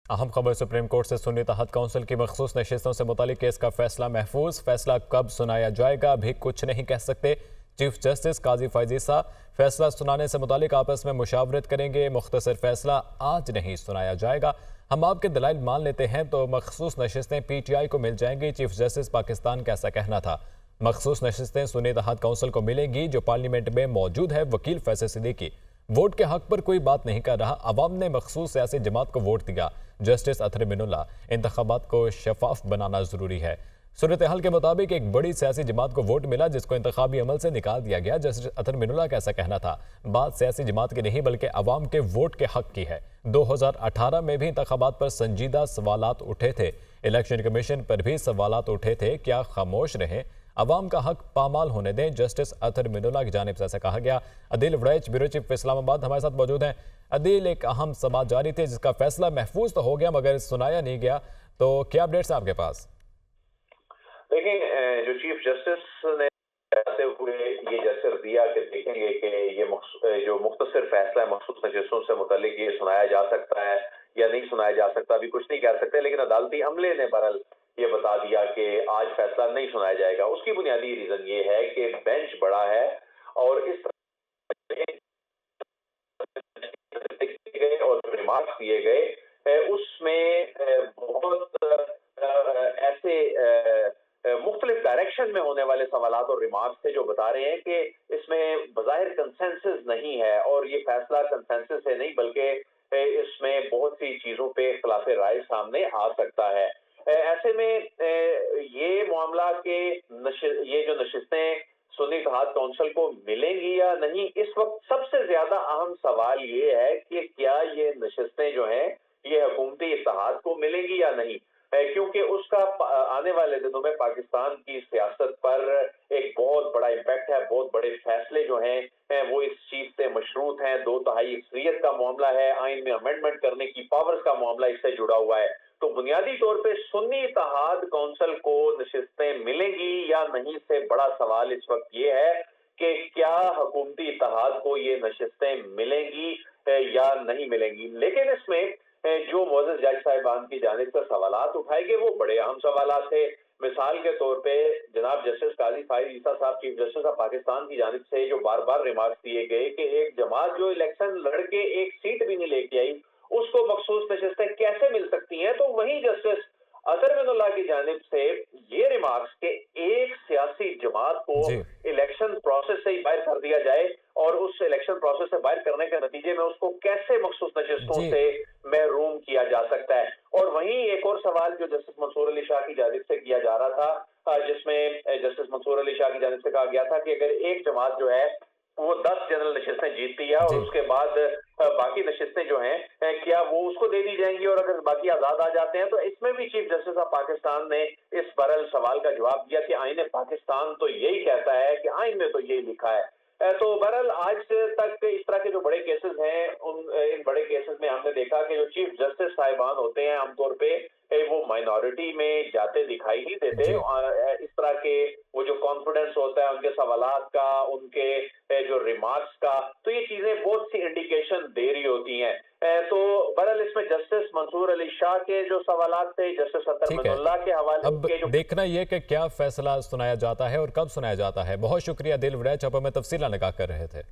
अहम खबर supreme court से सुन्नी तहत काउंसिल की मखसूस नशिस्तों से मुतालिक केस का फैसला महफूज। फैसला कब सुनाया जाएगा अभी कुछ नहीं कह सकते। चीफ जस्टिस काजी फैजीसा फैसला सुनाने से मुतालिक आपस में मुशावरत करेंगे। मुख्तसर फैसला आज नहीं सुनाया जाएगा। हम आपके दलाइल मान लेते हैं तो मखसूस नशिस्तें PTI को मिल जाएंगी। चीफ जस्टिस पाकिस्तान का ऐसा कहना था। मखसूस नशिस्तें सुन्नी तहत काउंसिल को मिलेंगी जो पार्लियामेंट में मौजूद है। वकील फैसल सिद्दीकी वोट के हक पर कोई बात नहीं कर रहा। अवाम ने मखसूस सियासी जमात को वोट दिया। जस्टिस अतहर मिनुल्लाह, इंतखाबात को शफाफ बनाना जरूरी है। सूरत हाल के मुताबिक एक बड़ी सियासी जमात को वोट मिला जिसको इंतखाबी अमल से निकाल दिया गया। जस्टिस अतहर मिनुल्लाह का ऐसा कहना था, बात सियासी जमात की नहीं बल्कि अवाम के वोट के हक की है। 2018 में भी इंतखाबात पर संजीदा सवालात उठे थे। इलेक्शन कमीशन पर भी सवालात उठे थे। क्या खामोश रहें? अवाम का हक पामाल होने दें। जस्टिस अतहर मिनुल्लाह की जानिब से ऐसा कहा गया। अदील वड़ैच, ब्यूरो चीफ इस्लामाबाद हमारे साथ मौजूद हैं। अदील, एक अहम समात जारी थे जिसका फैसला महफूज तो हो गया मगर सुनाया नहीं गया, तो क्या अपडेट्स हैं आपके पास? देखिए, जो चीफ जस्टिस ने कहते हुए ये जस्टिस दिया कि देखेंगे कि ये जो मुख्तसर फैसला है मखसूस नशिस्तों से मुतालिक ये सुनाया जा सकता है या नहीं सुनाया जा सकता, अभी कुछ नहीं कह सकते। लेकिन अदालती अमले ने बहरहाल ये बता दिया कि आज फैसला नहीं सुनाया जाएगा। उसकी बुनियादी रीजन ये है कि बेंच बड़ा है और इस गए और रिमार्क्स दिए गए उसमें बहुत ऐसे मुख्तलिफ डायरेक्शन में होने वाले सवालात और रिमार्क्स थे जो बता रहे हैं कि इसमें बज़ाहिर कंसेंसस नहीं है और ये फैसला कंसेंसस से नहीं बल्कि इसमें बहुत सी चीजों पे इख्तिलाफ राय सामने आ सकता है। ऐसे में ये मामला के ये जो नशिस्तें सुन्नी तहत काउंसिल को मिलेंगी या नहीं, इस वक्त सबसे ज्यादा अहम सवाल ये है कि क्या ये नशिस्तें जो हैं ये हुकूमती इत्तेहाद को मिलेंगी या नहीं, क्योंकि उसका आने वाले दिनों में पाकिस्तान की सियासत पर एक बहुत बड़ा इम्पैक्ट है। बहुत बड़े फैसले जो हैं वो इस चीज से मशरूत हैं। 2/3 अक्सरियत का मामला है, आइन में अमेंडमेंट करने की पावर्स का मामला इससे जुड़ा हुआ है। तो बुनियादी तौर पे सुन्नी इत्तेहाद काउंसिल को नशिस्तें मिलेंगी या नहीं से बड़ा सवाल इस वक्त ये है कि क्या हुकूमती इत्तेहाद को ये नशिस्तें मिलेंगी या नहीं मिलेंगी। लेकिन इसमें जो मोअज़्ज़ज़ जज साहिबान की जानिब से सवालात उठाए गए वो बड़े अहम सवालात थे। मिसाल के तौर पे जनाब जस्टिस काजी फैजीसा साहब, चीफ जस्टिस ऑफ पाकिस्तान की जानिब से जो बार बार रिमार्क्स दिए गए कि एक जमात जो इलेक्शन लड़के एक सीट भी नहीं लेके आई उसको मखसूस नशिस्तें कैसे मिल सकती हैं। तो वहीं जस्टिस अतहर मिनुल्लाह की जानिब से ये रिमार्क्स के एक सियासी जमात को इलेक्शन प्रोसेस से ही बाहर कर दिया जाए और उस इलेक्शन प्रोसेस से बाहर करने के नतीजे में उसको कैसे मखसूस नशिस्तों से महरूम किया जा सकता है। और वहीं एक और सवाल जो जस्टिस मंसूर अली शाह की जानिब से किया जा रहा था, जिसमें जस्टिस मंसूर अली शाह की जानिब से कहा गया था कि अगर एक जमात जो है वो 10 जनरल नशिस्तें जीतती है और उसके बाद बाकी नशिस्तें जो हैं क्या वो उसको दे दी जाएंगी और अगर बाकी आजाद आ जाते हैं। तो इसमें भी चीफ जस्टिस ऑफ पाकिस्तान ने इस बहरहाल सवाल का जवाब दिया कि आईन पाकिस्तान तो यही कहता है कि आईन में तो यही लिखा है। तो बहरहाल आज तक इस तरह के जो बड़े केसेस हैं इन बड़े केसेस में हमने देखा कि जो चीफ जस्टिस साहिबान होते हैं आमतौर पे वो माइनॉरिटी में जाते दिखाई नहीं देते। इस तरह के वो जो कॉन्फिडेंस होता है उनके सवालात का, उनके जो रिमार्क्स का, तो ये चीजें बहुत सी इंडिकेशन दे रही होती हैं। तो बहरहाल इसमें जस्टिस मंसूर अली शाह के जो सवालात थे, जस्टिस अतहर मिनुल्लाह के हवाले के जो देखना ये कि क्या फैसला सुनाया जाता है और कब सुनाया जाता है। बहुत शुक्रिया दिल वड़ैच, आप हमें तफसीला निगाह कर रहे थे।